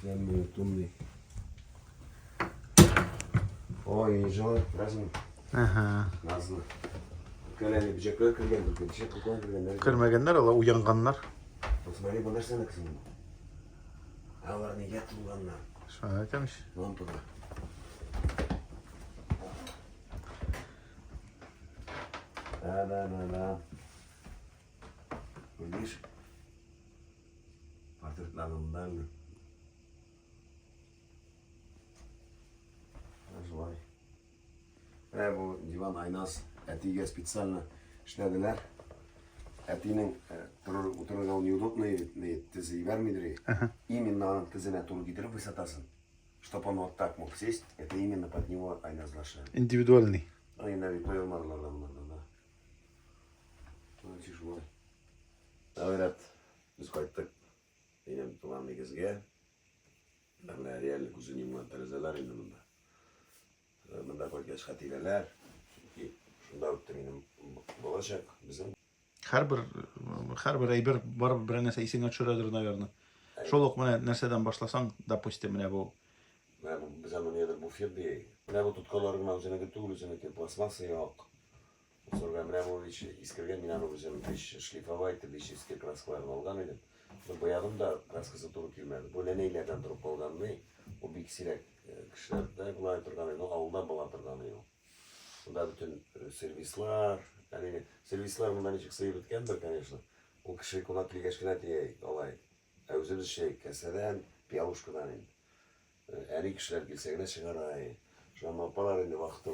Sen mi yuttun diye. O iyi canım. Nasıl? Aha. Nasıl? Köleğine bir cekler kırgen durken. Şey kırgen kırgenler. Kırmaganlar ola uyanganlar. Osmanlı bunlar sana kızım. Havalar ne yattı ulanlar. Şöyle demiş. Lampada. La. Bir. Partırtlarından mı? Nasıl var? Bu divan aynası. Etiyle spitsalna işlediler. Etinin oturgan неудобные тезы вермидри. Именно на тезене туру гидры высотасын. Чтоб он вот так мог сесть, это именно под него айназлаша. İndividualni. Они навіть поелмарлардан да. Ну, чеш var. Evet, biz kayıttık. Benim tuğan negizge. Ben real kuzunim terezeler inanında. Bunda koygeç hatileler. Çünkü şunda öttü benim olacak bizim. Her bir ayber barıp bir nese isine çöredir naverni. Şoluk mene nerseden başlasan допустим mene bu. Ben bu bize ne nedir bu firdi. Ne bu tutkalarına üzerine götürür üzerine ki plasmasa yok. Sonra ben bu hiç iskirgen minanı üzerine hiç şlifavaydı hiç iskir krasklarını algan idim. Bu boyadım da kraskası durup gelmedi. Bu neylerden durup algan ne? O bir kişiyle kişilerde kulay turganı yok. Avulda bala turganı yok. Bunda bütün servisler, yani servisler bundan hiç kısayı bitkendir, конечно. O kişi kulak bilgeçkine diye olay. Özür şey keseden bir avuşkudan indi. Yani kişiler gelsegine çıkar ay. Şu an mapalar indi vakti,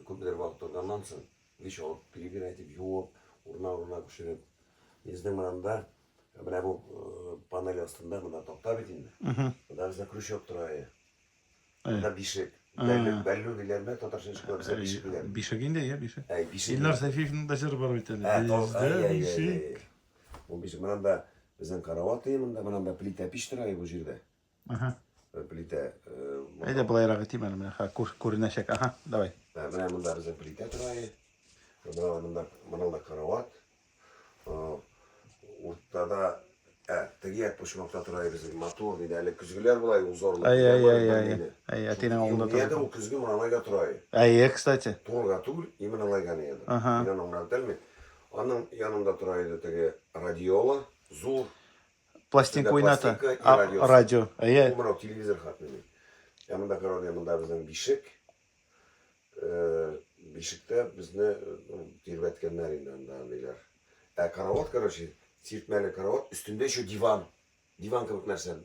kubler vakti organdan sonra. Viş olup bir aytıp yoğup, urna kuşirip. Bizden bana ben bu panel aslında bunda topta bitindi. Bunda bize kuruş yoktur ay. Bunda bir şey. Belli bilerme tatarsın çıkıyor bize bir şey bilerme. Bir şey ginde ya bir şey. Bir şey. İllar Sefif'in taşır var bir tane. Bizde bir şey. Bu bir şey. Bana da bizden karavat diyeyim de bana da plite piştirayı bu jirde. Aha. Plite. Haydi bulay rakıtayım benim. Ha kurine şek. Aha. Davay. Bana da bizden plite turayı. Bana da karavat. Ortada tegi poşmakta turayı bizim motor dedi. Öyle küzgüler bulay uzorlu. Ay atine onda turayı. Niye de o küzgü bana turayı. Ay kстати. Torga tur, именно лаганы еді. Мен оңнан тәлме. Onun yanında turaydı tege radyola, zur. Plastinka oynata. Radyo. Radyo. Ay. Umra televizor hatmeni. Yanında karar yanında bizden bişik. Bişikte bizne dirbetkənlərindən daha neler. Karavat karşı, sirtmeli karavat, üstünde şu divan. Divan kılık nersen.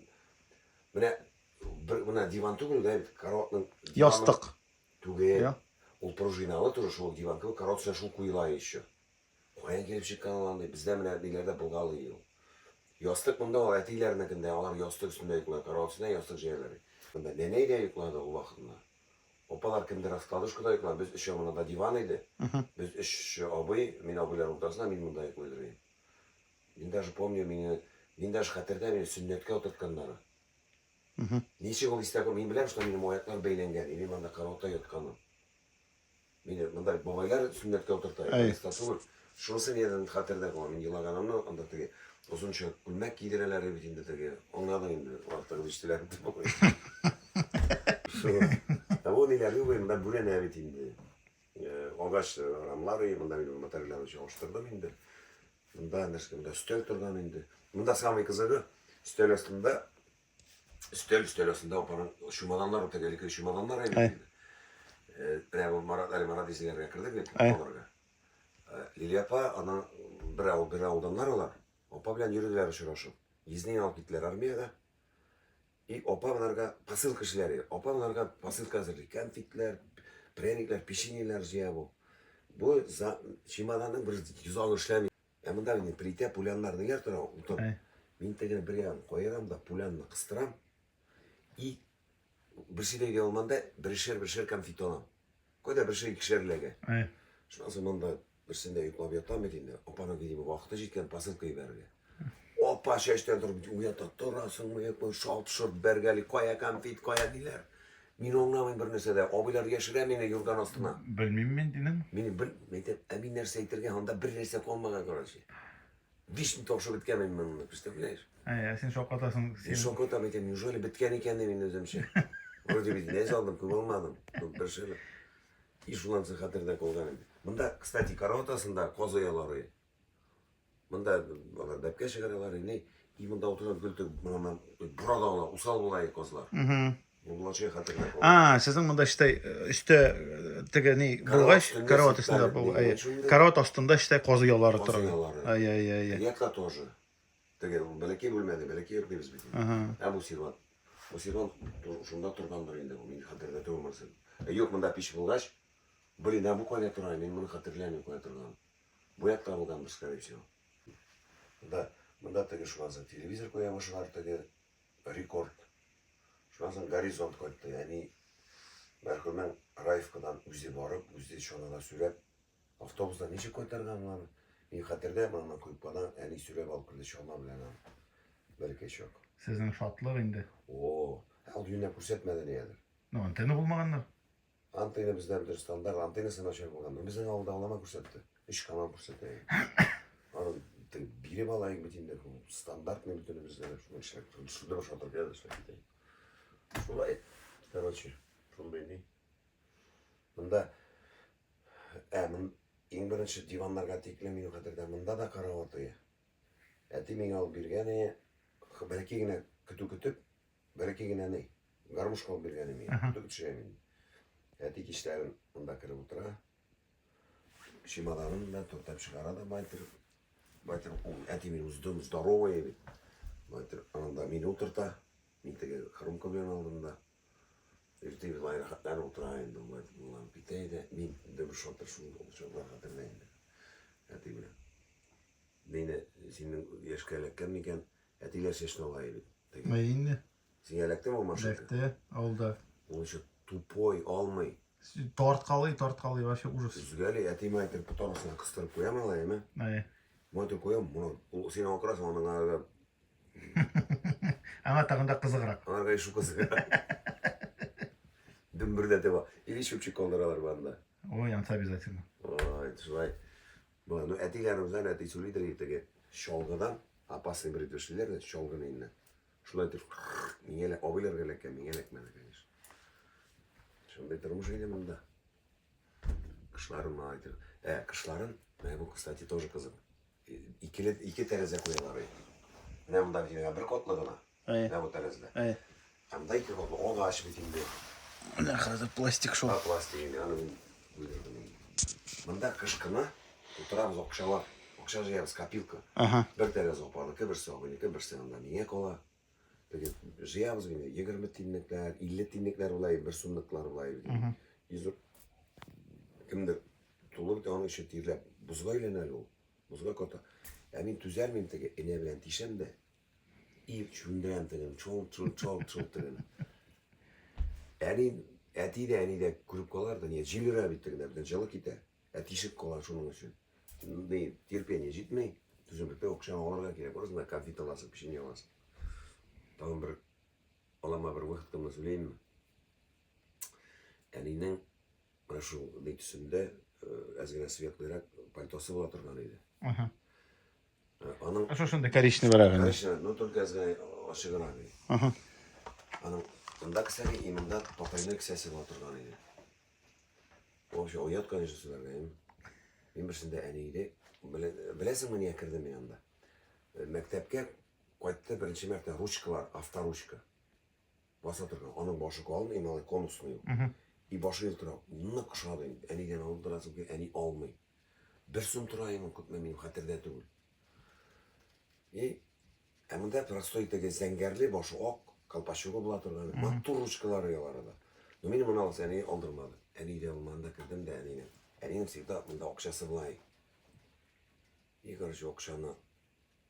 Buna divan tuğul da karavatın. Yastık. Tuğul. Ол пружинаlı turuş o divan kılık karavatına şu kuyula еще. Oya gelip çıkanlandı. Bizde nelerde bulgalı yiyor. Yastık bunda o etilerine alar yastık üstünde yıkılar. Karavatına yastık şeyleri. Bunda neyle yıkıladı o vaxtında. Opalar kimde rastladık da yıkılar. Biz işe buna da divan idi. Biz iş abi, min abiler ortasında min bunda yıkılır. Ben даже помню, ben даже hatırda beni sünnetke oturtkanları. Niçin ol istedim, ben bilem, что benim ayaklar beylengen. Benim bunda karavatta yatkanım. Bunda babaylar sünnetke oturtaydı. Şunası neden hatırda ama ben yılaganımda anlattı. Uzun çok gülmek giydireleri bitindi tege. Onlardan indi. Vakti iştiler bitti. O neler ben buraya ne bitindi. Ağaç ramları, bunda benim materyalları çalıştırdım indi. Bunda nerede stel turgan indi. Bunda samay kızarı stel üstünde stel üstünde opanın şumadanlar ötegelikli şumadanlar evliydi. Bu Marat izleri yakırdık ya kupalarga. Lilyapa ana bir avdanlar olar. Opa bilen yürüdüler şuraşı. İzneyi alıp gittiler armiyada. Opa bunlarga pasıl kişileri. Opa bunlarga pasıl hazırlık. Konfitler, prenikler, pişiniler ziya bu. Bu şimadanın bir yüzal işlemi. Bunda benim plite pulyanlar neler tura. Ben tegene bir yan koyarım da pulyanını kıstıram. Bir şey de olmanda bir şer konfitonam. Koy da bir şey ikişerlege. Şundan sonra da birisinde yıklaviyattan bitinde. Opana gideyim vakti cidken pasılkayı berge. Opa şeşten durup uyata torasın mı yapma şalt şort bergeli koya konfit koya diler. Men oңнамын bir нәрсе дә. Абыйлар яшерә мине юрган астына. Белмим мен динем. Мин нәрсә әйтергә анда бер нәрсә калмаган короче. Vişni tokşu bitken benim memnunum. Представляешь? Sen şok atasın. Ben şok otam eken, неужели bitken eken de ben özümşe. Vроде bir ne aldım, kıl olmadım. Bir şeyle. İş ulansı hatırda kolganım. Bunda, kстати, karaotasında koz oyaları. Bunda, olar depke çıkarıyorlar, ne? И bunda oturan gültü, burada ola, usal olayı kozlar. Bu bulaşığı hatırda kolganım. Sizin bunda işte üstte tege ne bulgaç üstünde karavat sitler, üstünde ne şunda? karavat astında işte kozu yolları Koz durur. oyaları. Ay. Yakla тоже. Теге, белекей бөлмеді, белекей yok biz bitin. Bu sirvan. Bu sirvan şunda turgandır indi, bu meni hatırda olmasın. Yok bunda piş bulgaç. Блин, bu koyna turayım, ben bunu hatırlayamıyorum koyna turgan. Bu yakta bulgandır, скорее всего. Bunda tege şu ansa televizor koyamışlar, tege rekord. Şu ansa Gorizont koydu, yani merhumen Raifka'dan üze barıp, üze şonada sürep, avtobusda niçe koytarganlar? Ben hatırlayamam ama koyup bana, yani sürep alıp kırdı şolma bilen ama. Belki hiç yok. Sizin şatlıq indi. Oo, al dünya көрсетmedi neyedir? Anteni bulmaganlar. Antena bizden bir standart antenasını açar bulgan. Bizden aldı alama көрсетті. Hiç kanal көрсетті. Onun biri balayı bitinde standart ne bütünü bizden şunu işte şurada boş oturup ya da işte gideyim. Şurayı. Короче, şunu beni. Bunda en birinci divanlarga teklemeyi hatırda. Bunda da karavatı. Eti men al birgene belki kütüp belki ne? Garmuş kol birgene mi? Kütüp şeymin. Eti kişilerin bunda kırıp otura. Şimadanın ben tutup çıkarada baytır eti men uzun здоровый evi. Baytır anında meni oturta. Men tege kırım kabyon aldığında. Erteyi bir rahatlar oturayım da bunlar biteydi. Men de bir şotur şunu olacaklar hatırlayın. Eti bile. Beni senin yaşkaylakken iken etiler sesini olaydı. Indi. Sen yelekte mi olmaşık? Lekte oldu. Onun için tupoi almay. Tort kalıyor вообще ужас. Üzgüli etimi aytırıp bu tarafına kıstırıp koyamalayım mı? Ay. Motor koyam bunu. Seni okurasın onun ağırda. Ama tağında kızıqırak. Ağırda şu kızı. Dün bir de de var. İli şüpçük kolları banda. O yansa обязательно. Ay şurayı. Bu etilerimizden eti solidir yitege. Şolgadan apasını bir düştüler de şolganın inne. Şulaydır. Mingele obiler geleke mingelek menekeniz. Şimdi durmuş edim bunda. Kışların aydır. Kışların bu kıstati тоже kızım. İki tereze koyuyorlar. Ne bunda bir kotladığına. Ne bu terezde. Ay. Hem de iki kotlu. O da aç bitinde. Ne kadar plastik şol. Plastiğini anı buyurdum. Bunda kışkına oturarız okşalar. Okşar jeyimiz kapilka. Bir tereze opalı, kıbırsı oğuni, kıbırsı anda niye kola. Peki jeyimiz bine 20 tinlikler, 50 tinlikler olayı, bir sunluklar olayı. Yüzür. Kimdir? Tuluk da onun için tiyirler. Buzga ile nel ol. Buzga kota. Yani tüzer miyim tege enebilen tişem de. İyi çündüren tegen, çol tegen. Yani eti de kurup kolar da niye cilira bittiğinde bir de calık gider. Eti şık kolar şunun için. Ne tirpeniye gitmeyin. Tüzümlükte okşan olarga gerek. Orasında konfit alasın, pişini alasın. Tamam bir olama bir vakıtımda söyleyeyim mi? Yani inen şu neytisinde azgına svetlayarak paltosu bula turgan idi. Onun Şu şunda karışını bırakın. karışına, no только azgına aşıgına idi. Onun bunda kısari imanda papayına kısası bula turgan idi. Вообще oyat kanışı söylergeyim. Ben birisinde eniydi. Bilesin mi niye kırdım yanında? Mektepke koydu birinci mekte rучкалар, авторучка. Basa turgan. Onun başı kalın, imalı konusunu yok. И başı yıltırak. Ne kışadı. Eniden aldırasın ki eni almayın. Bir sun turayım kutma benim hatırda değil. Ama da prostoy tege zengerli başı ok. Kalpaşığı bula turgan. Mattur rучкалары yalarada. Но benim onu alsa eni aldırmadı. Eni de almanda kırdım da enine. Eninin sevda bunda okşası bulayı. İyi karşı okşana.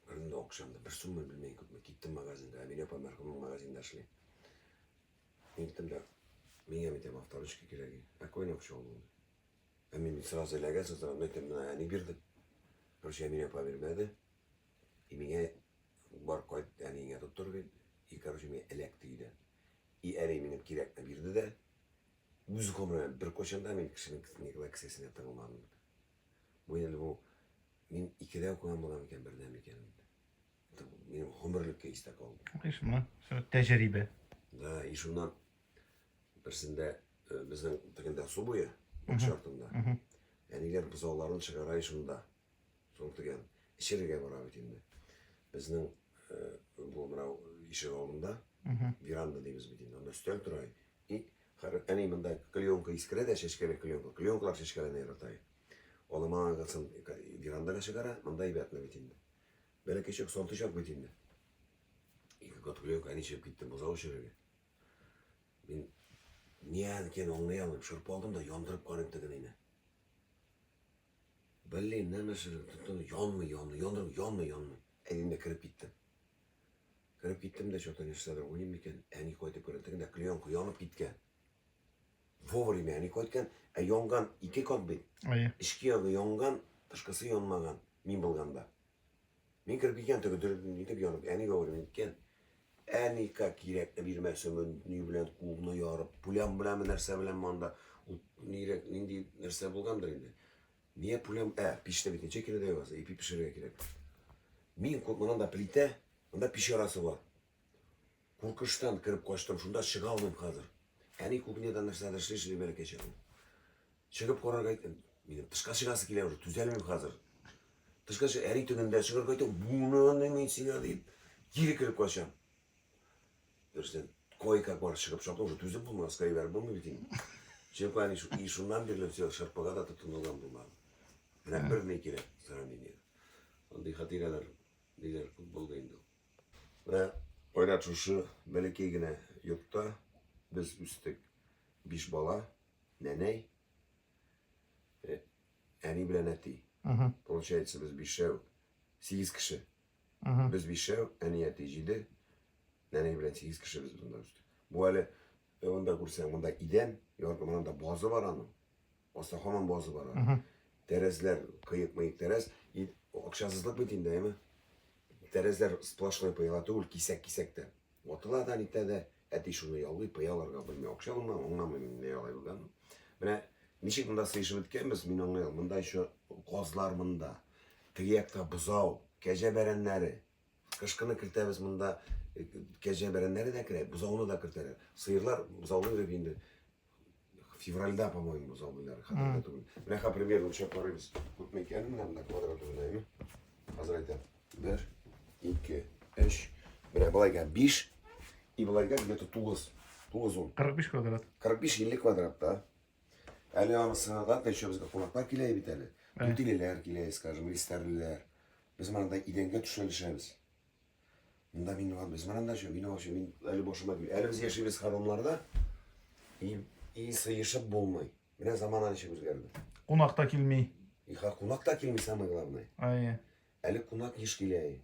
Kırdım da okşamda. Bir sun mu bilmeyin kutma. Gittim magazinde. Emin yapam merhumun magazinde aşli. Gittim de. Меня метем авторучки кереги. Какой не пчел был. А мне сразу лягаться, сразу метем на они бирды. Короче, я меня повермеди. И меня бар койт, они не tutturdu. И короче, меня elektriydi. И eri benim kirekle birdi de. Müzik omraya bir koşanda benim kişinin ne kadar kısesine tanımlandı. Bu yani bu Мен икеде оқыған болам екен бірден екен. Менің ғұмырлікке истек oldu. İşte tecrübe. Да, и шундан бірсінде біздің тігінде су бойы, шартында. Әнелер бұзауларын шығарай шында. Соң тіген ішерге бара бетінде. Біздің бұл мынау ішек алдында, веранда дейміз бетінде. Онда үстел тұрай. И әне мында клеенка искіреді, шешкелі клеенка. Клеенкалар шешкелі нейратай. Олы маған қалсын верандаға шығара, мында ибәтіне бетінде. Бәлі кешек сол тұшақ бетінде. Екі қот клеенка әне шеп кеттім бұзау шереге. Мен не әнкен оңнай алып шырп алдым да яндырып қарым тігінейіне. Білейін, нәмі шырып, янмай. Әлімде кіріп кеттім. Кіріп кеттім де шоқтан ешсадыр ойым екен, әне қойтып көрінтігінде клеенка янып кеткен. Вовремя әне қойткен, янған ике кот бет. Ішкі яғы янған, тышқысы янмаған, мен болғанда. Мен кіріп кеткен түгі дүріп янып, әне вовремя кеткен. Әне қа керекті бермәсімін, не білен қолына ярып, пулям біләмі нәрсе біләм манда, нендей нәрсе болғандыр енді. Не пулям, пешті бетіне чекені де өз, епі пішірге керек. Мен мұнда плите, мұнда пешерасы бар. Қорқыштан кіріп қоштым, шында шыға алмайым қазір. Әне көкінеден нәрседер шешілі бәлі кешерім. Шығып қорарға айттым, менің тышқа шығасы келе уже, түзелмейм қазір. Тышқа әри түгінде шығырға айттым, бұны мен сеңа дейіп, кері кіріп қошам. Бірістен, койка бар шығып шаптым, уже түзіп бұлмаға скай бәрі бұлмы бетейін. Шеп әне и шундан берлі все шарпаға да тұтынылған бұлмады. Бірақ бір не керек, сарам денеді. Ондай хатиралар, нелер футбол дейінді. Мына ойратшушы бәлекейгіне йұртта біз үстік 5 бала, нәнәй, әне білән әтей. Получается, біз 5 8 кіші. Біз 5 әне әтей 7, нәнәй білән 8 кіші біз бұнда үстік. Бұл әлі, онда көрсең, мұнда иден, yorga manda bozı var anım. Osta hemen bozı var anım. Terezler, kıyık terez. Akşasızlık bitin değil mi? Terezler splashnoy payala değil, kisek de. Otılardan ite de eti şunu yalıyı payalarga bilmiyor. Akşalımdan onunla ne yalayı bilgan. Bine, nişik bunda sıyışı bitkemiz, min anlayalım. Bunda şu kozlar bunda. Tıyakta buzav, gece berenleri. Kışkını kırtayız bunda. Gece berenleri de kire, buzağını da kırtayır. Sıyırlar buzağını verip indi. Февральда, по-моему, бузаулар. Бляха, примерно, что порывис. Тут мекенім, нам на квадрату знайми. Қазір айтам. 1, 2, 3. Бля, былайга 5. И былайга где-то 9. 9-10. 45 квадрат. 45-50 квадрат, да. Әлі аны сыңаға да еще бізге қонақтар келей бит әлі. Түтелелер келей, скажем, ристерлер. Біз маңда иденге түшелішеміз. Мында мен оған біз маңда шу, мен оған шу, мен әлі бошыма кел. Әлі біз ешіміз харомларда. И сыйышып болмай. Менә заман анча үзгәрде. Кунакта килмей. Иха кунак та килми, самое главное. Әле кунак еш килә.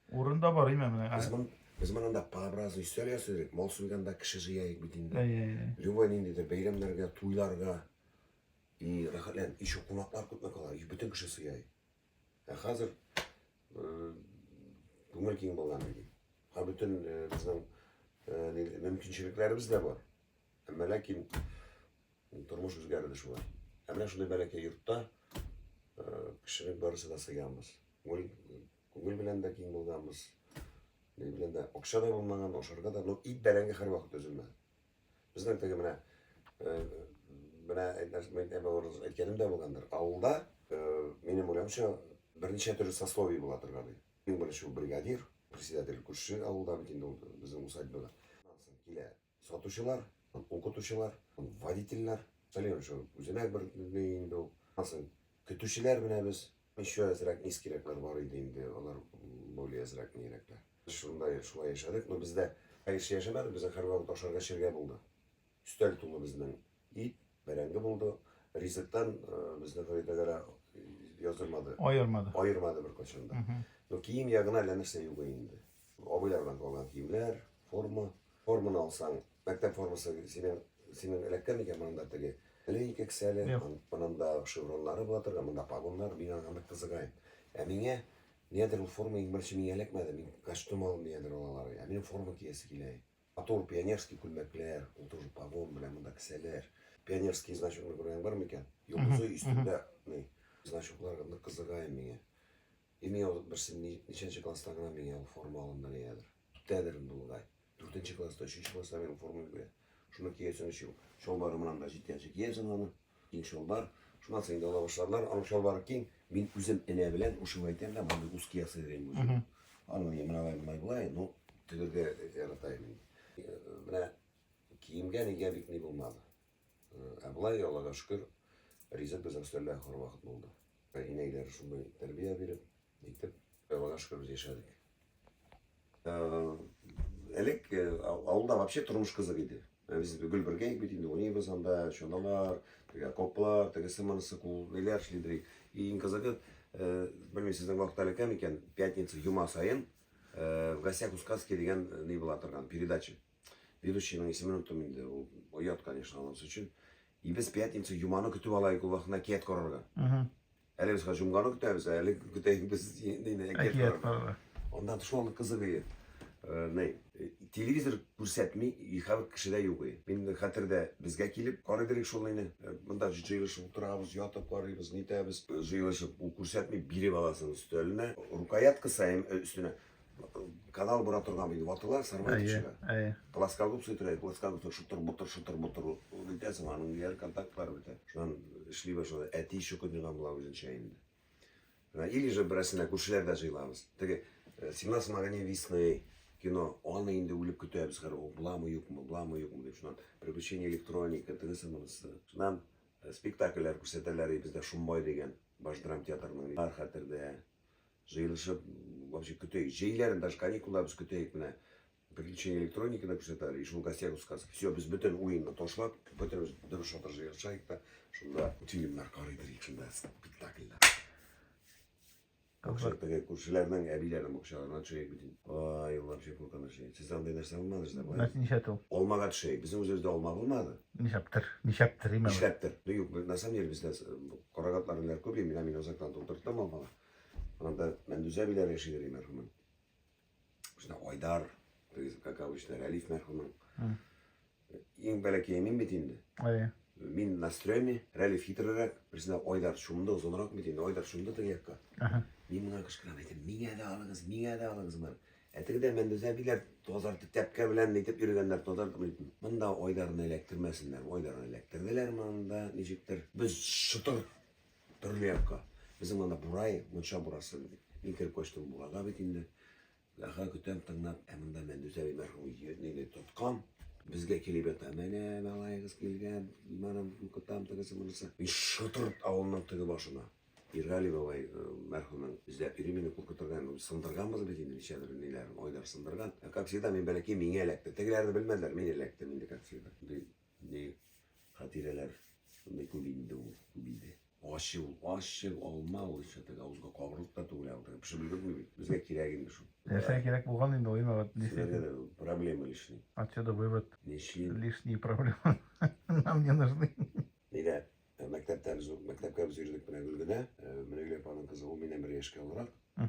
Урында бар име менә. Без монда по-образный өстәл ясыйк. Мал суйганда кеше җыяйк бит инде. Любой ниндидер бәйрәмнәргә, туйларга и рахатлан еще кунаклар күпме кала. Бөтен кеше сыяй. Хәзер күңел киң булган иде. Бөтен безнең мөмкинчелекләребез дә бар. Әмма ләкин тормыш үзгәрде шулай. Әмма шундай бәләкәй йортта кешелек барысы да сыйганбыз. Күңел белән дә киң булганбыз. Ne bileyim de akşa da bulmadan oşarga da no ip berenge her vakit üzülmedi. Bizden teki bana etkenim de bulgandır. Avulda benim olayımca bir neçe türlü saslovi buladır galiba. Benim böyle şu brigadir, председатель kursu avulda bitinde oldu bizim usaydıda. Kile satışçılar, okutuşçular, vaditiller, söylüyorum şu üzerine bir neyinde o. Nasıl kötüşçüler bile biz şu ezrak niskirekler var idi onlar böyle ezrak nirekler. Şulay yaşadık, но bizde şey yaşamadık, bize her vakit oşarga şirge buldu. Üstel tuğlu bizden ip, berenge buldu. Rizikten bizde köyde göre yazılmadı. Ayırmadı bir kaçında. No kiyim yağına lenirse yuga indi. Abilerden kalan kiyimler, formunu alsan, mektep forması senin elekken iken manında teki. Eleyik ekseli, manında şevronları bulatır, manında pagonlar, bina kandık kızıgayın. Emine, nedir bu forma ilgisi mi elekmedi, min kostyum alın nedir olaları ya, benim forma kiyesi kiley. Ator pionerski kulmekler, otur pagon bilen bunda kıseler. Pionerski znaçokları gören var mı iken? Yolduzu üstünde ne? Znaçoklar kandık kızıgayın mine. Emin o birsin neçenci klastagına meni al forma alımda nedir? Tütederim bulgay. 4-nji klasta, 3-nji klasta benim formamı göre. Şunu kiyesen şu şolbarı mınanda jitkençe kiyesen onu. Kin şolbar. Şundan sonra da ola başladılar. Anı şolbarı kin. Ben üzüm ene bilen uşu aytem da bana us kiyası edeyim uzun. Anı yemin alayım bulay. No tüdürge yaratayım. Bana kiyimge negebik ne bulmadı. Ablay Allah'a şükür Rizet biz Australiya hor vakit oldu. İnekler şunu terbiye verip gitip Allah'a şükür biz yaşadık. Elek avulda вообще turmuş kızı idi. Biz gül birge bitindi. Onu bazanda şundalar, koplar, tegesi manısı kul, neler şlidir. İyin kızı bilmiyorum sizden vakti aleken iken пятница Юма sayın в гостях у сказки деген не была тұрған передача. Ведущийнің есімін ұмыттым енді. Ол ұят, конечно, анасы үшін. И біз пятница Юманы күтіп алайық ол вақытына кет қорарға. Әлі біз Жұмғаны күтеміз, әлі күтейік біз кет қорарға. Ondan düşmanlık kızı gıyı. Televizor көрсетмей, ехавыр кішіде югы. Мен хатырда бізге келіп, қары керек шолайны. Мұнда жиылышып отырабыз, ятып қарайбыз, нетабыз. Жиылышып, ол көрсетмей бере баласының үстеліне. Рукоятка сайын үстіне. Канал бұра тұрған бейді ватылар, сармайды шыға. Пласкалып сөйтіреді, пласкалып шұтыр-бұтыр. Өйтесің, аның ер контакт бар өте. Шынан ішлей башылы, әті еще көтінған бұла өзін шайында. Или же бірәсіне көршілерді жиыламыз. 17 мағане весны кино, оны енді өліп күтеміз, бұла ма юк деп. Шынан приключение электроника, тігісіміз. Шынан спектакльлер көрсетелер, бізде Шумбай деген баш драм театрының архатырды. Жиылышып, вообще күтейік. Жейлерін, даже каникулда біз күтейік міне. Приключение электроникада көрсетелер, и шул гостях ұсқасы. Все, біз бүтін ойынна тошлап, бүтін дұрыс отыр жиылшайық та, шында фильмдер қарайдырық, шында спектакльда. Көршілердің әбилердің бұқшаларынан түшейік бүтін. Ой, вообще көкіні шейік. Сіз андай нәрсе болмадыңыз да? Нешету? Олмаға түшейік. Біздің өзімізде олма болмады. Нешептір, именно. Нешептір. На самом деле бізде қорағатларынлар көп, мен озақтан толтырттым олмаға. Анда Мәндүз әбилер яшейдер мәрхумын. Ойдар, как обычно, Рәлиф мәрхумын. Ең бәләкей мен бет енді. Мен на стрөме, Рәлиф хитрірек, бірісінде Ойдар шумды ұзынырақ бет енді. Ойдар шумды тігекка. Мен мұна кішкірам айтам, меңе де алыңыз мар. Әтігіде Мәндүз әбилер тозарды тәпке білән нейтіп үйрегендер тозарды білетін. Мұнда Ойдарын электірмәсіндер. Ойдарын электрделер мұнда нежіктір. Біз шытыр түрлерка. Bizim anda burayı, Mınşa burası, ben kirip koştum buraga bitinde. Ağa kütem tınlap, eminde Мәндүз әби mərhumu yerine tutqam. Bizge kelip eti, mene balayığız kelgen, manam kutam tıgısı mınısı. Ben şıtırt avulunun tıgı başına. Irgali babay mərhumun bizde irimini kulkuturgan, sındırganmız bitinde, nişedir nelerin, Oydar sındırgan. Как всегда, men belki mene elekti. Tegilerdi bilmediler, men elekti, mende как всегда. Ne hatireler, ne kubinde o, kubinde. Aşık olma o işte ağızga kavrılıp da tuğlayaldı. Pişirbildik mi? Bizge kiragin düşün. Sen gerek болған енді ойыма вот проблемы лишние. Отсюда вывод. Лишние проблемы нам не нужны. Neyde? Mektepke biz yürüdük bana gülgüne. Münegler panın kızı o benim bir yaşka olarak.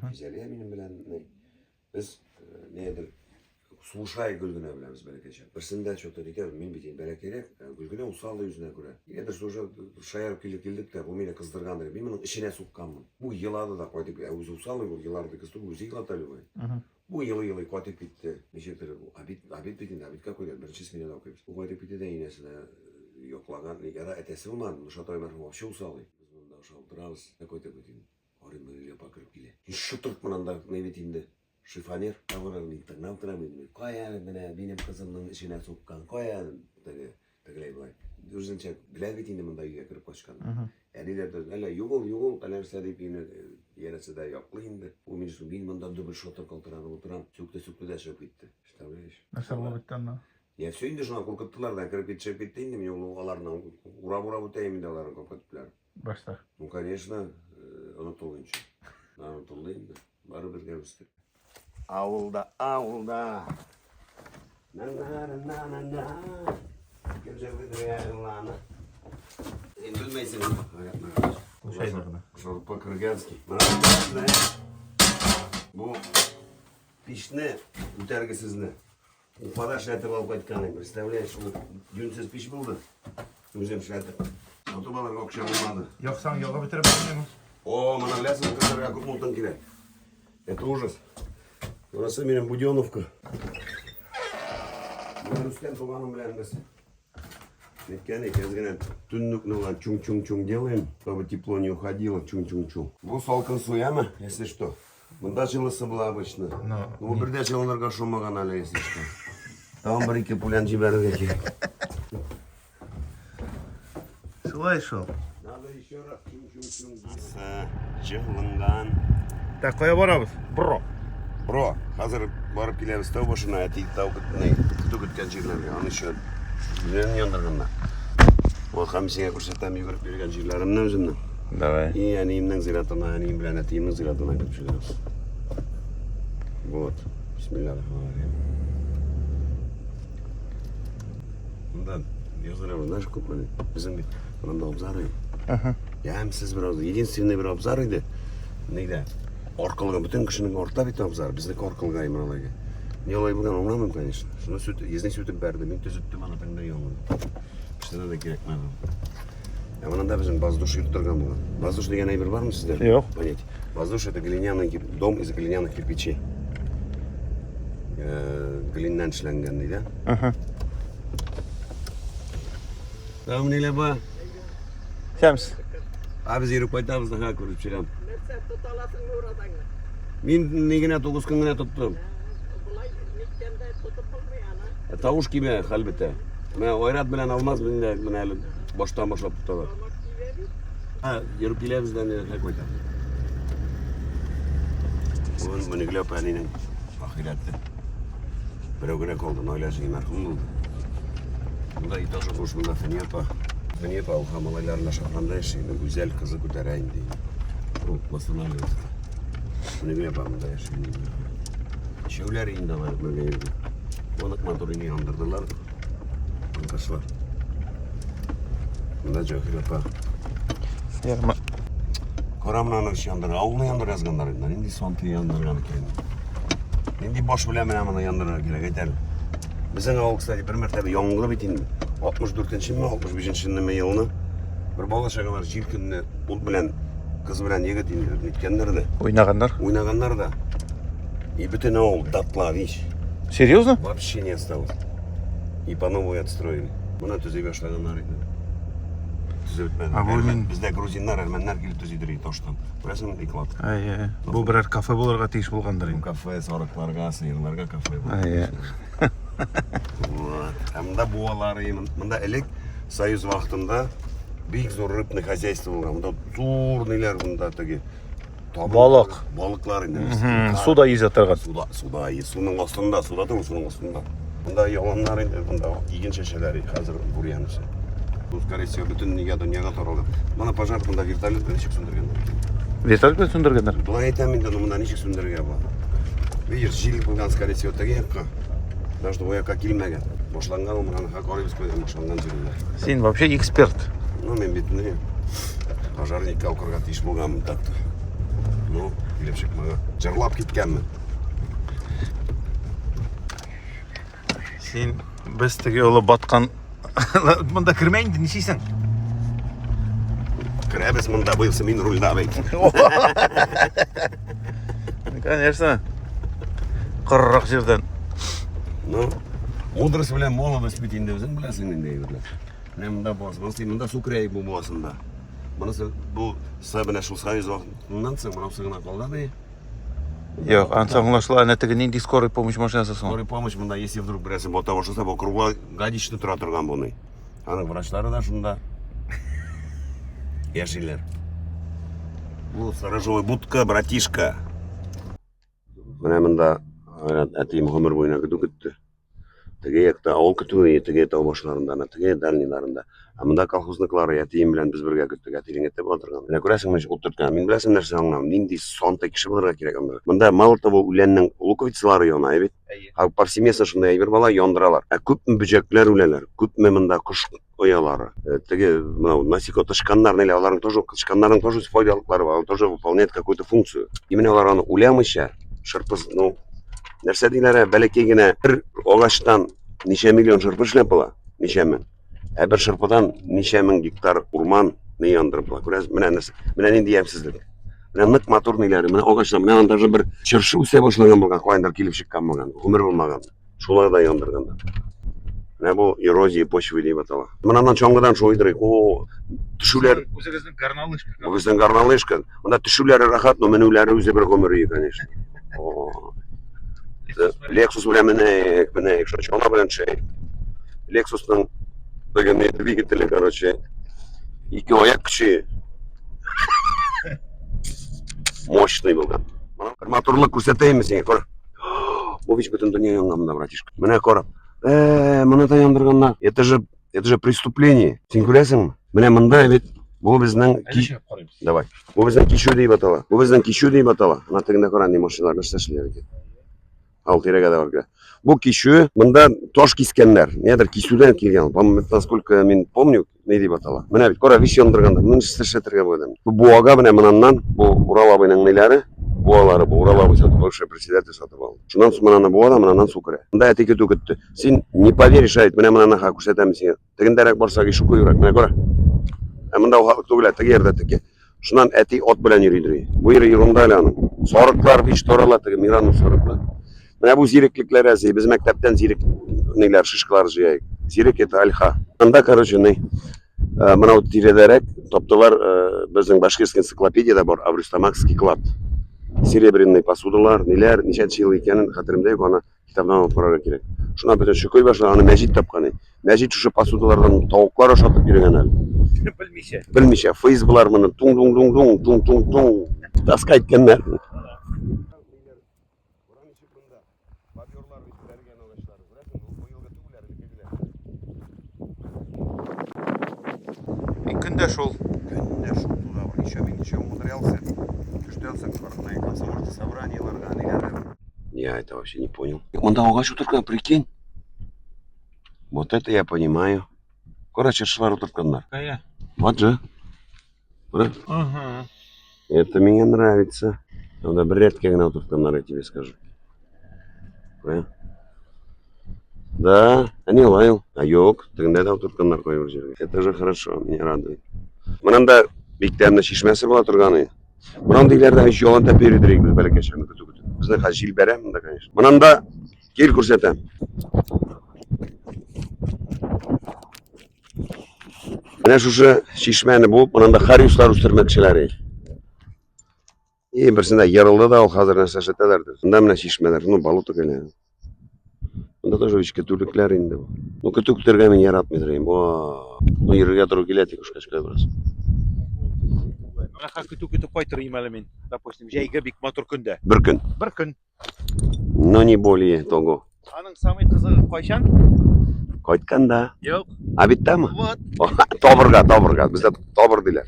Güzeliye benim bilen ne? Biz nedir? Suşay gülgüne bilemiz böyle geçer. Birisinde çok da diker, min biteyim böyle gerek. Gülgüne usaldı yüzüne göre. Yine de Suşay şayarıp geldik de bu beni kızdırgandır. Ben bunun içine sokkanmın. Bu yıladı da koyduk. Özü usaldı bu yılardı kızdı. Özü yıladı bu. Bu yılı koyduk bitti. Neşektir bu. Abit bitindi. Abit kakuydu. Birinci ismini de okuyup. Bu koyduk bitti de iğnesine yoklagan. Ya da etesi olmadı. Şatoy merhum vapşe usaldı. Biz bunda uşaldırağız. Ne koyduk bitindi. Oraya böyle bakırıp gile. Şıtırt mı da ne bitindi? Şifaner, tavırın internatına bilmiyor. Koyan benim kızımın içine sokkan, koyan tagilay boy. Düzünce bile bitindi bunda yüge kırıp koşkan. Eriler de öyle yugul, alerse deyip yerisi de yoklayındı. O meclisin bin bundan dubul şotur kaltıran oturan, söktü de şöp gitti. İşte böyle iş. Nasıl oldu bitti anla? Ya söylendi şuna korkuttulardan kırıp gidecek bitti indi mi yolu alarına ura büteyim de alarını korkuttular. Başta. Ну, конечно, unutulunca. Unutulunca. Bari bir gelmiştir. Avulda. Na. Güzel ya Allah'ına. Bilmeysin. По-кыргызски. Bu pişne ütergisizne. Ufada şlatып alıp qaytkanын, представляешь, günsiz piş buldu. Özüm şlatып. Otobalar okşam olmadı. Yoksan yola bitirip almıyor mu? O, mana bilesin kızlarga kurmultan kirek. Это ужас. Burası benim Буденовка. Ben Rüstem Tuğan'ın bilen biz. Неткені кезгенен түннікні olan чунг-чунг-чунг делаем, чтобы тепло не уходило, чунг-чунг-чунг. Бұл салқын су, яма, если что. Мұнда жылысы была обычно. Ну, бірде жылынарға шумаған әлі, если что. Там бір-екі пулян жіберді керек. Солай шол. Надо еще раз чунг-чунг-чунг. Жылынған. Так, қоя барабыз? Бро, қазір барып келеміз тау башына, әтейді тау күткен жерлерге. Оны еще Жүрені яндырғанда. Вот хамсиңе көрсетем жүгіріп берген жерлерімнің өзімнің. Давай. И әнейімнің зиратына, әнейім білән әтейімнің зиратына кіріп жүреміз. Вот. Бисмиллахиррахманиррахим. Мұнда езірі знаешь, көп мәне. Біздің бит мынанда обзар еді. Ямсыз бір обзар. Единственный бір обзар еді. Нейді? Орқылығы, бүтін кішінің орта бит обзар. Біздікі орқылығы аймыралайға. Не олай болған оңрамым, конечно. Шыны сөйтіп, езіне сөйтіп бәрді. Мен төзіттім ана таңда ең. Іштені де керек мәні. Мынанда біздің воздуш үйіп тұрған болған. Воздуш деген айбір бар ма сіздер? Жоқ. Понять. Воздуш это глиняный дом из глиняных кирпичей. Глиннен шленген дейді. Там не леба. Сәміз. Biz yürüp koyduğumuz daha görüp çıram. Min negine 9 gün gene tuttum. Tavuş gibi halbette. Ben oyrat bilen almaz ben öyle boştan boşa tutar. Ha, yürüp gilevizden ne koydum. Bunu gülüp aninin ahirette. Bir güne kaldı, öyle şey merhum oldu. Bunda itaşı kuş bunda Feniyapa uxamalaylarla şafranda yaşayın, güzel kızı götüreyim diye. Basın alıyordu. Bunu yapamında yaşayın. Şevler indi var böyle yürüdü. Balık motorunu yandırdılar. Arkadaşlar. Bunda çok yapa. Yarma. Koramla yandır, ağını yandır yazganlarından. Indi sontı yandırgan kendi. Indi boş bilemen amına yandırgan gerek edelim. Bizim ağıl kısaca bir mertebe yongulu bitin. 64-ші ме, 65-ші yılını bir bala şakalar жил бұл білән, қыз білән егет неткендер ойнағандар да. И бүтін ауыл датла, видишь. Серьезно? Вообще не осталось. И по новой отстроили. Мұна түзе башлағандар еді. Түзе бітмеді. Бізде грузиндар, әрмәннәр келіп түзейдір тоштан. Көресің иклад. Бұл бірер кафе боларға тиіс болғандар. Кафе, 40-ларға, сыйырларға кафе болды. Мында буалары, мында элек союз вақытында бик зор рыбный хозяйство болған. Мында зор нелер мында теге балықлар енді. Суда езаттырған. Суда, суның астында, суда тұр суның астында. Мында яланлар енді, мында еген шешелері қазір бурянысы. Бұл, скорее всего, бүтін дүнияға таралды. Мына пожар мында вертолетпен нешік сөндіргендер. Вертолетпен сөндіргендер? Бұлай айтамын енді, мында нешік сөндірген бар. Видишь, жил болған, скорее всего, теге Даже ояқа келмеген. Бошланған омыраны Хакоревскойдан бошланған жүрілер. Сен вообще эксперт. Ну, мен бетіне пожарникқа оқырға тиіш болғанмын тақты. Ну, келепшік маға жырлап кеткенмін. Сен біз теге олы батқан... Мұнда кірмейінді, нешейсің? Кірәбіз мұнда бұйылсы мен рульда бейт. Конечно. Құрырақ жерден. Ну, мудрость білән молодость бітінде өзің біләсің ендей бірлер. Мен мұнда боласың, мұнда су кірейік бұл боласында. Мұнысы бұл сәбіне шыл союз вақытынан соң, мұнау сығына қалдады. Жоқ, ансаңлашыла әнәтігі ненде скорый помощь машинасы соң? Скорый помощь мұнда, если вдруг бірәсі бота башылса, бұл круглогодичный тұра тұрған бұны. Аның врачлары да шында яшилер. Бұл сторожевой будка, братишка. Міне мұнда әтейім ғұмыр бойына күту күтті. Теге екті ауыл күтуі, теге тау башыларында, теге дәлниларында. Мұнда колхозныклары әтейім білән біз бірге күттік, әтейін еттеп отырған. Міне көрәсің мен отыртқан, мен біләсім нәрсе аңлам, нендей сонта кіші болырға керек аңлар. Мұнда малы того үленнің луковицалары йона, әбет. Повсеместно шындай бір бала йондыралар. Көп бүжектілер үлелер, көп мында құш оялары. Теге насико тышқандар, неле, тышқандардың тоже фойдалықлары бар, тоже выполняет какую-то функцию. Именно олар аны улямыша, шырпыз, нәрсе дейлері бәлекегіне бір оғаштан неше миллион шырпы шлеп бола, неше мен. Бір шырпыдан неше мың гектар урман не яндырып бола. Көрәсіз, міне ненде емсіздік. Mine нык motorniylari, mine ağaçlar, mine anda bir çırşı üse başlagan bolgan, koyunlar kilip çıkkan bolgan, ömür bolmagan. Şular da yandırganlar. Mine bu erozия почвы deyip atala. Mınandan çoğungadan şoydurik, o tüşüler, Өзіңіздің гарналышка. bu bizden garnalışka. Onda tüşüleri rahat, no menüleri üze bir kömürüyü, конечно. O. Lexus bilen şu çona bilen şey. Lexus'tan dögemi двигатели, короче. İki ayak kişi. Мощный болған. Моторлы көрсетейін мен сеңе, көр. Bu hiç bütün dünya yangamda, братишка. Міне көріп. Мұны да яндырғанна. Это же преступление. Сен көресің ме? Міне мында бет. Бұл біздің Давай. Бұл біздің кешу deyip атала. Бұл біздің кешу deyip атала. Ана тегінде көрән не машиналар нәрсешілер екен. Ал тереге де бар. Бұл кешу, мында тош кискенler. Недер кесуден келген. Насколько мен помню, не deyip атала. Міне бет көрә виш яндырғанда. Мұны шешетерге бөлдім. Бұл буаға міне мынаннан, бұл Урал абайның нелері. Буалары бұл Урал абай сатып, бывший председатель сатып алды. Шунан мынаны буада, мынанан су кіре. Мында әте кету кетті. Сен не поверишь, айт, міне мынанаға көрсетемін сеңе. Тегіндерек барсақ ишу көйірек, міне көрә. Мында уақыт түгілі, теге ерді теге. Шунан әти от білән үйрейдірей. Бұл ері ерунда әлі аның. Сорықлар бейш торала теге, миранның сорықлар. Міне бұл зиректliklер әзі, біз мәктептен зирек нейлер, шишқылар жияйық. Зирек еті альха. Анда, короче, не. Мынау тиредерек, топтылар, біздің башқирский энциклопедияда бар, Аврюстамакский клад. Серебряный посудалар, нелер, неше жыл екенін қатырымдайық, оны кітаптан оқырарға керек. Шuna bütün şükür başına, onu Мәжит тапқаны. Мәжит şu посудалардан тауықлар ашатып жүрген әлі. Білмеше, фейс бұлар мұны туң таска еткенлер. Күнде шол. Күнде шол туда бар. Еще умудрялся. Тüşтелся на комсомольские собранияларға. Я это вообще не понял. Он там угощу только, прикинь. Вот это я понимаю. Короче, швару только. Вот же. Ага. Это мне нравится. Надо бред, как на я тебе скажу. Понял? Да, а не лаял. А йог, тогда да туркандар коюр жерге. Это же хорошо, меня радует. Мынанда биктәрне шишмәсе була торганы. Мынандыйларда еш ялан тәп бердирек без бәләкәчәне көтү. Безне хәзер җил бәрә монда, конечно. Мынанда кил күрсәтәм. Менә шушы шишмәне булып, мынанда хариуслар үстермәкчеләре. И берсендә ярылды да, ул хәзер нәрсә эшләтәләрдер. Монда менә шишмәләр, ну болото килә. Монда тоже вич көтүлекләр инде. Ну көтү көтәргә мин яратмыйм. Ну йөрергә туры килә тик ушкачка бераз. Ана көтү кайтырым әле мин. Допустим, җәйгә бик матур көндә. Бер көн. Бер көн. Но не более того. Аның самый кызыгы кайчан? Кайтканда. Юк. Абиттамы? Вот. Тобырга. Бездә тобыр диләр.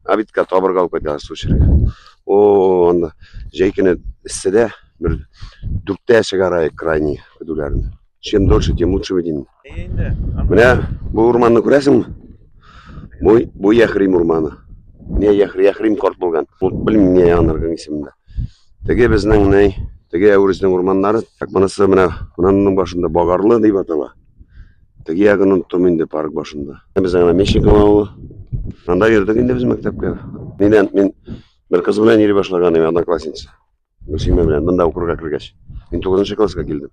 Абитка тобырга алып кайткан сушырга. О, анда җәйкене иссәдә бер дүрттә сигара крайний көтүләрне. Чем дольше, тем лучше виден. Инде. Менә бу урманны күрәсеңме? Бу Яхрим урманы. Не Яхрим корт булган. Белмим не янырган исемендә. Теге безнең ней, теге әүрезнең урманнары, так монысы менә моның башында Багарлы дип атала. Теге ягының томында парк башында. Без аңа Мешиков авылы. Анда йөрдек инде без мәктәпкә. Мен бер кыз белән йөри башлаган идем, одноклассница. Гөлсимә белән монда укырга кергәч. Мин 9нчы класска килдем.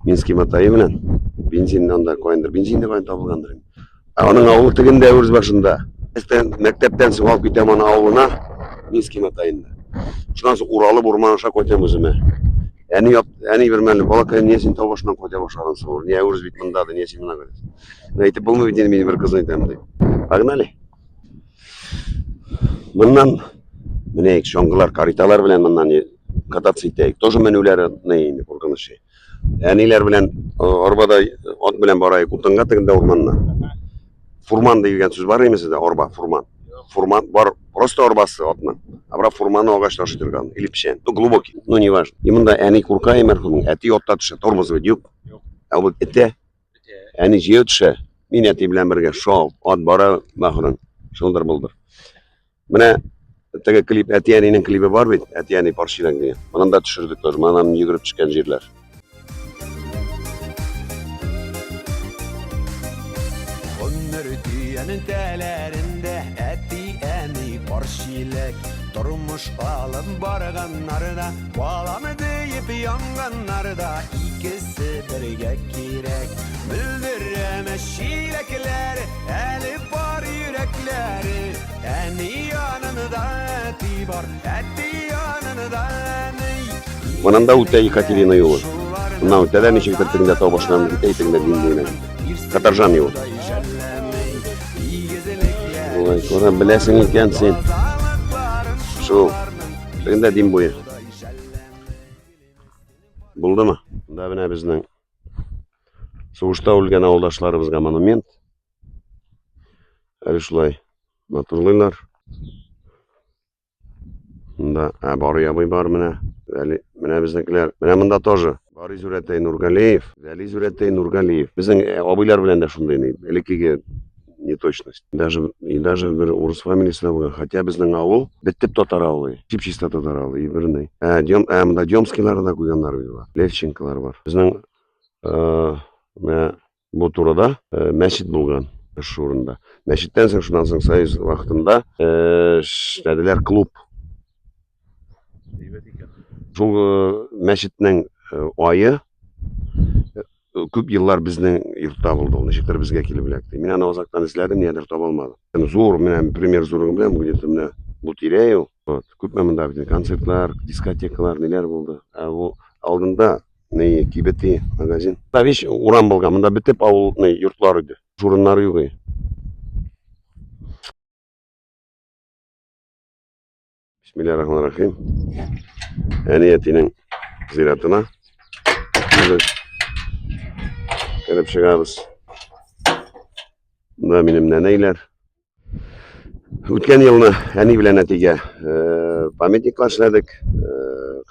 Минский Матай белән бензиннан да коендыр, бензинде коен табылгандыр. Аның авылы тегендә әүрез башында. Мәктәптән соң алып китәм аны авылына, Минский Матайында. Шуннан соң Уралып урман аша койтам үземә. Әни бер мәле балакай не син тау башыннан койта башлаган соң, не әүрез бит монда да, не син менә күрәсең. Әйтеп булмый бит инде мин бер кызны әйтәм ди. Погнали. Моннан менә шоңгылар кариталар белән моннан кататься итәйек. Тоже менүләре не инде куркынышы. Әниләр белән арбада ат белән барайык, утынга тегендә урманна. Фурман дигән сүз бар имеседе, арба, фурман. Фурман бар, просто арбасы атның. Абра фурманы агач ташы торган, или печән. Ну глубокий, ну не важно. И монда әни курка мәрхүмнең әти отта төшә, тормозы юк. Ә бу эте. Әни җыю төшә. Мин әти белән бергә шал, ат бара мәхрүм. Шулдыр булдыр. Менә теге клип, әти әнинең клипы бар бит, әти әни паршилан дигән. Монда төшердек тоже, манам йөгереп төшкән җирләр. Ömür düğünün telerinde eti eni parşilek Durmuş alın barganlarda, balamı deyip yanganlarda, ikisi birge kirek. Bildiremez şilekler, eli var yürekleri. Eni yanında eti var, eti yanında ney. Bunun da Utya Екатерина yolu. Bundan öteden nişektir tırında tağ başlandı, teytirinde dinleyine. Katarjan yolu. Ulan sonra bilesin ilken sen. Şu, tırında din boyu. Buldu mu? Bunda bine bizden soğuşta ölgen avuldaşlarımızga monument. Әлі шулай матурлыйлар. Мында Бары абый бар менә. Менә безнекеләр. Менә монда тоже. Бары Зурәтәй Нургалиев, Вәли Зурәтәй Нургалиев. Безнең абыйлар белән дә шундый ни. Элеккеге неточность. Даже бер урыс фамилиясе булган. Хотя безнең авыл бетеп татар авылы. Чип-чиста татар авылы. Иберней. Монда Демскийлар да куйганнар бар. Левченкалар бар. Безнең менә бу турыда мәчет булган. Шурында. Мәчеттен соң, шундан соң союз вакытында эшләделәр клуб. Шул мәчетнең айы күп еллар безнең йортта булды. Ничектер безгә килеп эләкте. Мин аны озактан эзләдем, нидер таба алмадым. Зур, менә пример зурыгы белән где-то менә бу тирәю. Вот. Күп монда концертлар, дискотекалар, ниләр булды. Бу алдында кибети магазин. Вещь урам булган. Монда бетеп авыл йортлар иде. Журыннары югы. Bismillahirrahmanirrahim. Әниятинең зиратына кереп чыгабыз. Монда минем нәнәйләр. Үткән елны әни белән әтигә памятниклар эшләдек,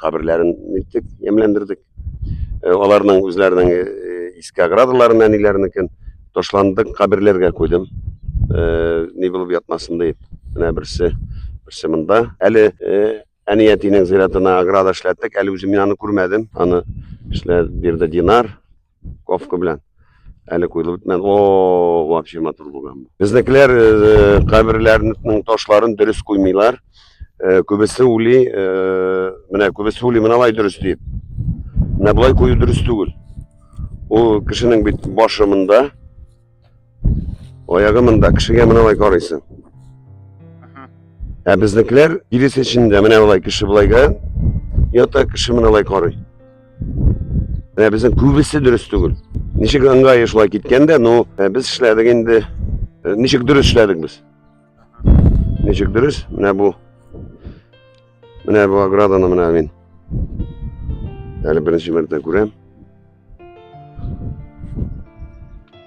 каберләрен иттек, ямьләндердек. Аларның үзләренең иске оградаларын әниләренекен ташландык, каберләргә куйдым. Ни булып ятмасын дип. Менә берсе монда. Әле әниятинең зиратына ограда эшләттек. Әле үзем мин аны күрмәдем. Аны эшләп бирде Динар ковка белән. Әле куйылып бетмәгән. Вообще матур булган. Безнекеләр каберләрнең ташларын дөрес куймыйлар. Күбесе ули, менә күбесе ули менә дөрес дип. Менә булай кую дөрес түгел. Ул кешенең бит башы монда, аягы монда, кешегә менә булай карыйсың. Безнекеләр киресенчә менә булай кеше булайга, ята кеше менә булай карый. Менә безнең күбесе дөрес түгел. Ничек аңгай шулай киткәндә, без эшләдек инде. Ничек дөрес эшләдек без? Ничек дөрес? Менә бу ограданы менә мин әле беренче мәртәбә күрәм.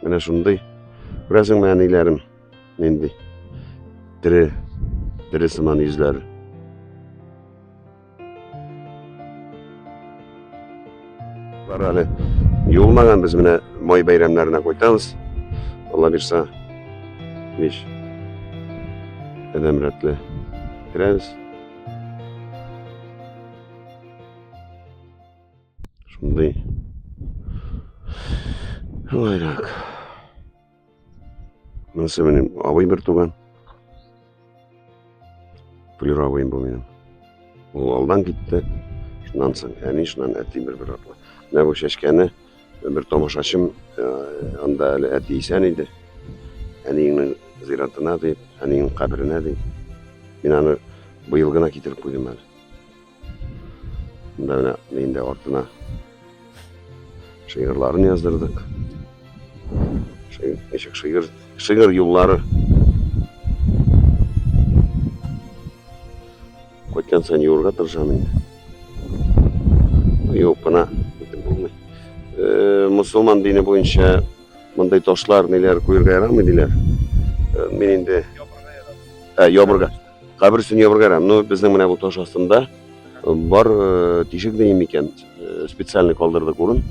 Менә шундый. Күрәсең әниләрем нинди тере сыман йөзләре. Бар әле юылмаган, без менә май бәйрәмнәренә кайтабыз. Алла бирсә, биш әдәм рәтле керәбез. Шундый. Олайрак. Монысы минем абый бер туган. Флюр абыйым бу минем. Ул алдан китте. Шуннан соң әни, шуннан әти бер атлы. Менә бу чәчкәне бер тамашачым анда әле әти исән иде. Әниеңнең зиратына дип, әниеңнең каберенә дип. Мин аны быел гына китереп куйдым әле. Монда менә артына шигырьларын яздырдык. Шигырь юллары. Кайткан сайын юырга тырышам инде. Юк, бына булмый. Мусулман дине буенча мондай ташлар ниләр куярга ярамый диләр. Мин инде ябырга. Каберсен ябырга ярам. Безнең менә бу таш астында бар тишек дим икән. Специальный калдырдык урын.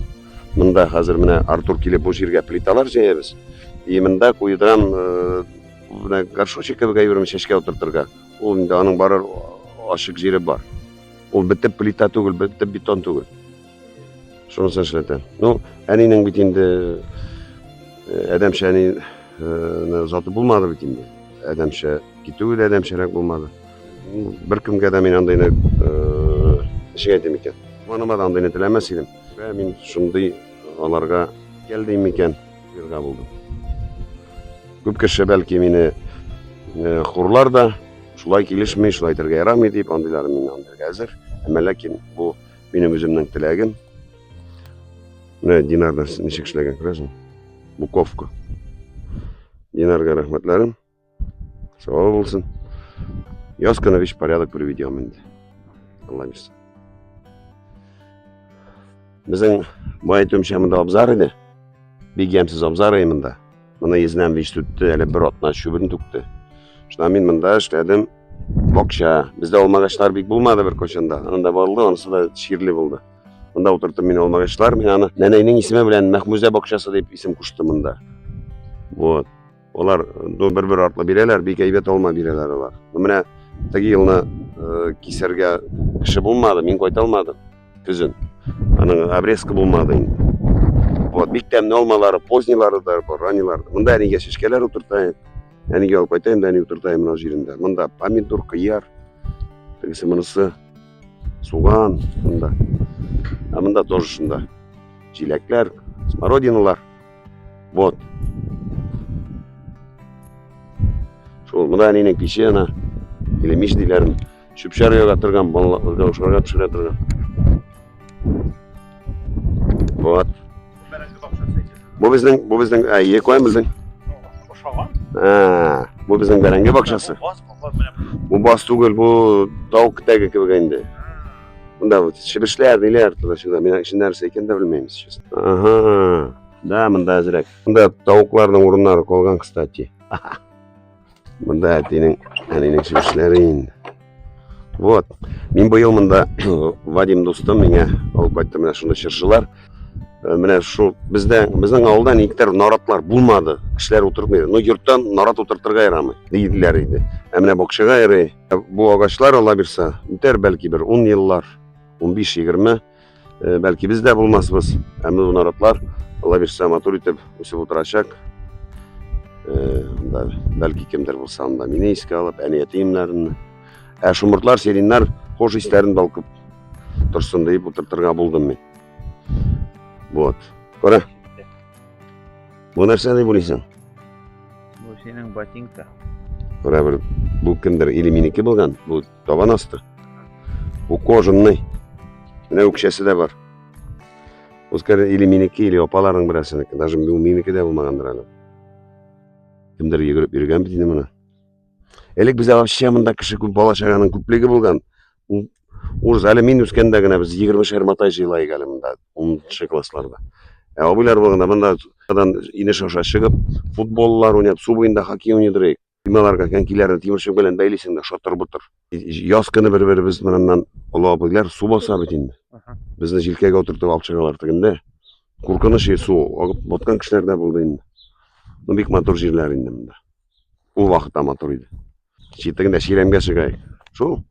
Монда хәзер менә Артур килеп бу җиргә плиталар җәябез. Монда куйдырам менә горшочек кебек әйберне чәчкә утыртырга. Ул инде аның барыр ашык җире бар. Ул бетеп плита түгел, бетеп бетон түгел. Шунысын эшләтәм. Әнинең бит инде әдәмчәне заты булмады бит инде. Әдәмчә китүе дә әдәмчәрәк булмады. Bir kimge de men andayını şikayet ekan. Manıma da andayını tilemes idim. Ve men şunday alarga geldim iken birga buldum. Көп кеше belki meni hurlar da şulay kelişmey, şulay terge yaramay deyip andaylarım men andayga hazır. Ama lakin bu benim özümden tilagim. Ne dinarlar nechik ishlagan ko'rasizmi? Bukovka. Dinarga rahmatlarim. Sağ olsun. Yoskana вещь порядок приведем endi. Allah bilsin. Bizning bu aytımşamında obzar edi. Begemsiz obzar aymında. Mana izlen viş tuttu, hele bir otna şubun tuttu. Şuna men mında işledim. Bokşa. Bizde olmagaçlar bek bulmadı bir koşanda. Anda boldu, onысы da şirli buldu. Mında oturttum men olmagaçlar, men ana neneyning ismi bilen Mahmuza bokşası deb isim kuştu mında. Вот. Olar bir artla bireler, bek aybet olma bireler olar. Mana tagi yılna keserge kişi bulmadı, men koyta almadım. Tüzün. Anın abreski bulmadı endi. Вот, mektemni olmalari, poznilari da bor, ranilar. Mında aniga şişkeler oturtayım. Aniga olib qaytayım da aniga oturtayım mına yerinde. Mında pomidor, qiyar. Tagisi mınısı soğan mında. Mında тоже şunda. Çilekler, smorodinalar. Вот. Şol mında anining pişi ana. Ile mişdilerin şüpşarıya gatırgan, balalarga uşarga pişire turgan. Вот. Bu bizning ye koyam bizning. Ha, bu bizning berenge bakşası. Bu bas tugul, bu tavuk tagi kibigende. Bunda şibişler neler turashida, men işin narsa ekan da bilmaymiz. Aha. Da mında azrak. Bunda tavuklarning o'rinlari qolgan, kstati. Bunda atining şibişlerin. Вот. Men bu yıl mında Vadim dostum menga olib qaytdi mana shunday shirshılar. Mine şu bizden avuldan iktar naratlar bulmadı. Kişiler oturtmaydı. No yurttan narat oturtırga yaramay. Deydiler idi. Emine bokşaga yaray. Bu ağaçlar olabilirse biter belki bir 10 yıllar, 15-20. Belki biz de bulmazbız. Emine bu naratlar olabilirse motor itip üsüp oturacak. Belki kimdir bulsa onda mine iske alıp eniyeteyimlerini. Şumurtlar serinler hoş isterin balkıp dursun deyip oturtırga buldum men. Вот. Kora. Bu narsa ne buluyorsun? Bu senin botinka. Kora bir bu kimdir? Ili meniki bulgan. Bu taban astı. Bu kojunny. Mine ökşesi de var. Oskar ili meniki ili opaların birasınıki. Даже bu meniki de bulmagandır hala. Kimdir yürüp yürügen bitini buna. Elek bize вообще mında kişi bala çağanın köplüğü bulgan. Uruz әлі мен өскендегіне biz 20-20 жылай әлі мында 10-шы классларда. Абыйлар болғанда мындадан ине шаша шығып, футболлар ойнап, су бойында хоккей ойнадырайық. Ималарға конькилерді теміршек белән бәйлисең дә шатыр-бутыр. Яз көне бер біз мыннан олы абыйлар су баса бит инде. Безне җилкәгә утыртып алып чыгалар тегендә. Куркыныч су агып боткан кешеләр дә булды инде. Ну бик матур җирләр инде монда. Ул вакытта матур иде. Читегендә ширемгә чыгайык. Шул.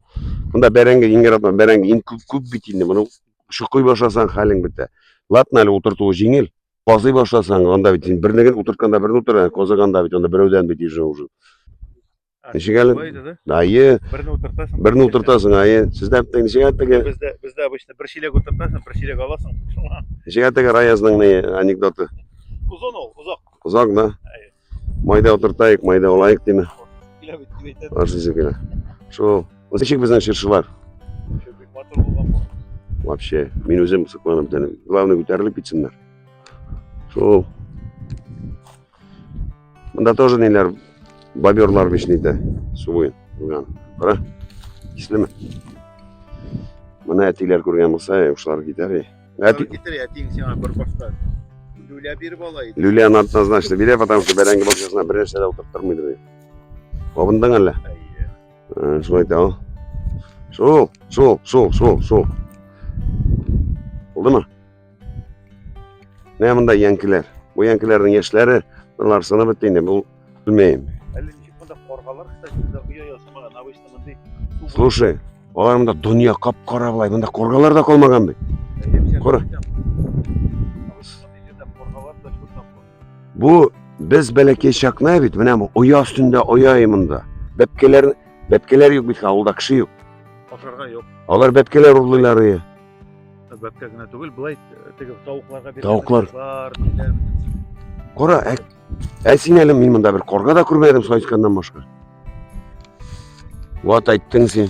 Bunda berenge ingeratma, berenge in küp bitindi. Bunu şıkkıy başlasan halin bitti. Latın ali oturtuğu jingil. Bazı başlasan onda bitin. Bir negen oturtkanda birini otur, kozaganda bit. Onda bir öden biti jin ucu. Neşe gelin? Ayı. Birini oturtasın ayı. Sizde bitti neşe geldi? Bizde обычно bir şilek oturtasın, bir şilek alasın. Neşe geldi Rayaz'ın ne anekdotu? Uzun ol, uzak. Uzak mı? Mayda oturtayık, mayda olayık değil mi? Arşizi kile. Şu. Нечек bizden şırşılar. Вообще, men özüm sıklanım tane. Главное көтеріліп bitsinler. Şu. Bunda тоже neler bobyorlar бешнейді. Su boyun. Bulgan. Qara. Kisli mi? Mana etiler көрген болса, ушылар кетер. Кетер, әтең сен бір башқа. Люля беріп алайын. Люляны однозначно бере, потому что бәрәңгі бақшасына бір нәрсе де отырттырмайды. Қобындың әлі? Şunu ayta al. Şu. Oldu mu? Ne bunda yankiler? Bu yankilerin yaşları bunlar sana bittiğinde bu bilmeyeyim. Слушай, olar bunda dünya kapkara bulay. Bunda korgalar da kolmagan be. Kora. Bu biz belki şaknay bit. Mene oya üstünde oya ayımında. Bepkelerin Bepkeler yok bir avulda kişi yok. Aşarga yok. Onlar bepkeler urlular ya. Bepke gine tugul, bulay tegi tavuklarga bergen Tavuklar. var, neler. Kora, sinelim men mында bir korga da kurmadım soyiskandan başka. Вот ayttың sen.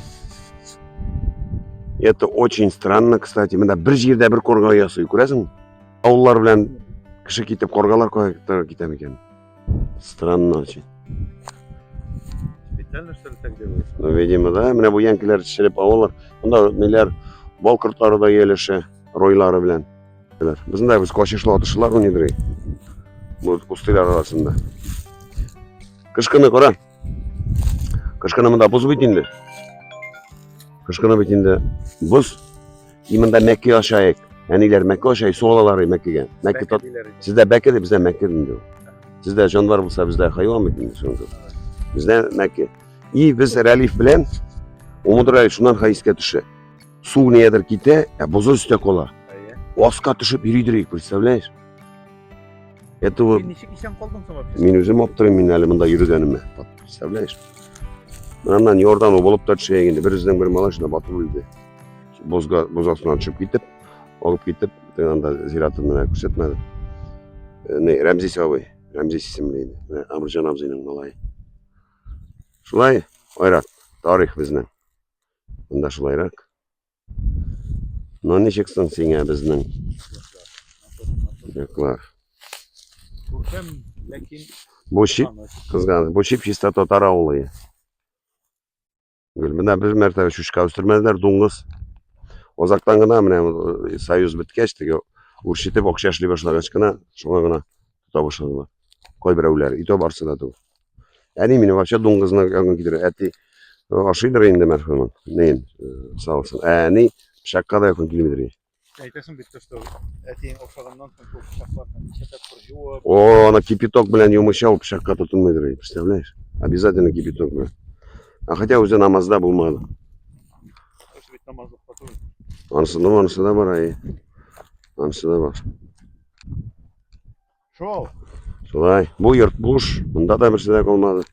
Это очень странно, кстати. Мында bir жерде bir korga ясый, көресің? Ауыллар белән кеше китеп коргалар китәм икән. Странно очень. Специально что ли так делают? Ну, видимо, да. Менә бу янкиләр чилеп алалар. Монда неләр, бал кортлары да елеше, ройлары белән. Безнең дә без качышлы атышылар уйныйдыр. Bu kustaylar arasında. Kışkını kora. Kışkını da buz bitindi. Kışkını bitindi. Buz. İminde Mekke aşağıya. Yeniler Mekke aşağıya soğulaları Mekke'ye. Mekke tat. Sizde Mekke'de bizde Mekke'den diyor. Sizde canvar bulsa bizde hayvan mı dinle çünkü. Bizde Mekke. İyi biz relif bilen. Umudur şundan hayıske dışı. Su nedir gite, buzu üstte kola. Oska düşüp yürüydürük, представляешь? Это вот Ничек ишен колдың сома? мен өзім оптырым мен әлі мында жүргеніме. Представляешь? Мынанан Йордан болып та түшейін енді бірізден бір малашына батып өлді. Боз астынан шығып кетіп, алып кетіп, анда зиратымды көрсетмеді. Не, Рәмзес абай, Рәмзес есімлейді. Амыржан абзайның малайы. Шулай, ойрат, тарих біздің. Мында шулайрақ. Но нешексің сеңе біздің? Яклар. Көрсем, ләкин... Bu şip, kızgan, bu şip çistato taravuluyor. Gülbünden bir mertebe şuşka üstürmediler, dunguz. Ozaktan gına, sayuz bitkeçti ki, urşitip okşaşlı başlar açkına, şuna gına tuta başladılar. Koy bir evler, ito barsı da dur. Yani eminim, vapşa dunguzuna yakın gidiyor. Eti aşıydır indi merhumun. Neyin, sağ olsun. Yani şakka da yakın kilometre. Айтасың бит, что әтең оқшағаннан соң көп пышақлардан неше тапқыр жуып. О, она кипяток, юмышал, пшакка тұтынмайды, представляешь? Обязательно кипяток, блин. А хотя уже намазда болмады. Осы бит намазлық батыр. Анысы да бар, ай. Анысы да бар. Шол. Солай, бұл йорт буш, мында да бірсе де қалмады.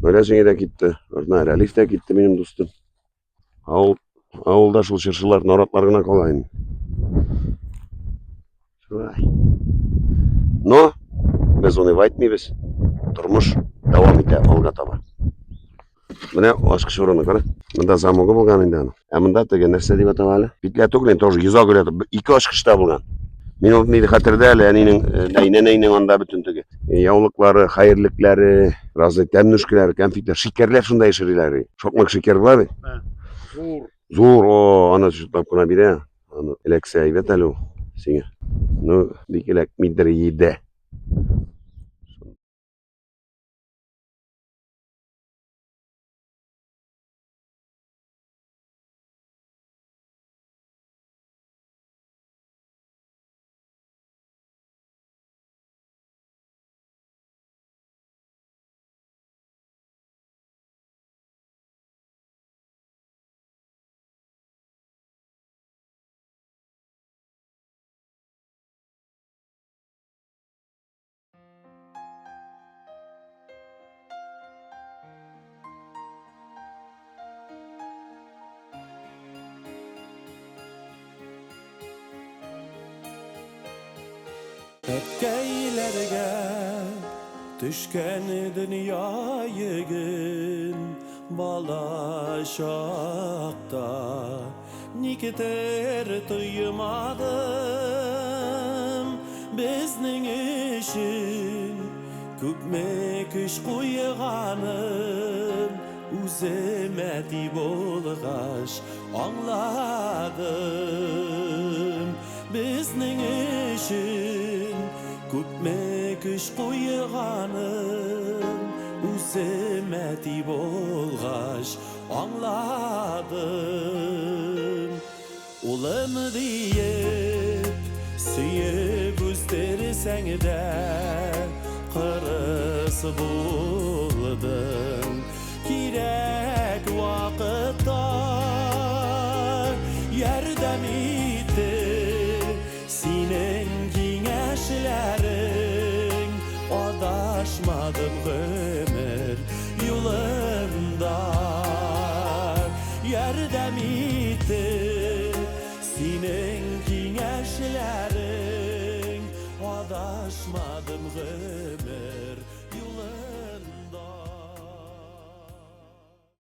Өлесіңе де кетті, ордына Рәлиф те кетті менің достым. Ауылда шул шыршылар, наратларына қалайын. Солай. Но, біз оны айтмайбыз. Тұрмыш давам ете, алға таба. Міне ашқыш орны қара. Мында замогы болған енді аны. Мында деген нәрсе деп атабалы. Битлер түгілен тоже езак өледі. Екі ашқышта болған. Мен ол мейді қатырды әлі, нәйнен анда бүтін түге. Яулықлары, хайырліклері, разы тәмнүшкілері, конфиттер, шекерлер шындай шырилары. Шокмак шекер бұла бе? Зур, аны жұтлап күна бире. Аны элексе айвет әлі о, сеңе. Ну, декелек миддері еді. Ötkeylerge düşken dünyayı gün balaşakta nikter duymadım bizning işin küpmek iş kuyganım üzeme bolgaş anladım bizning işin küpmek iş kuyganım üzeme bolgaş anladım ulım deyip süyüp üsterseng de kırısı buldun kirek vakitta yerdem iti senin kengeşlerin adaşmadım ömür yolunda Açmadım ömür yolu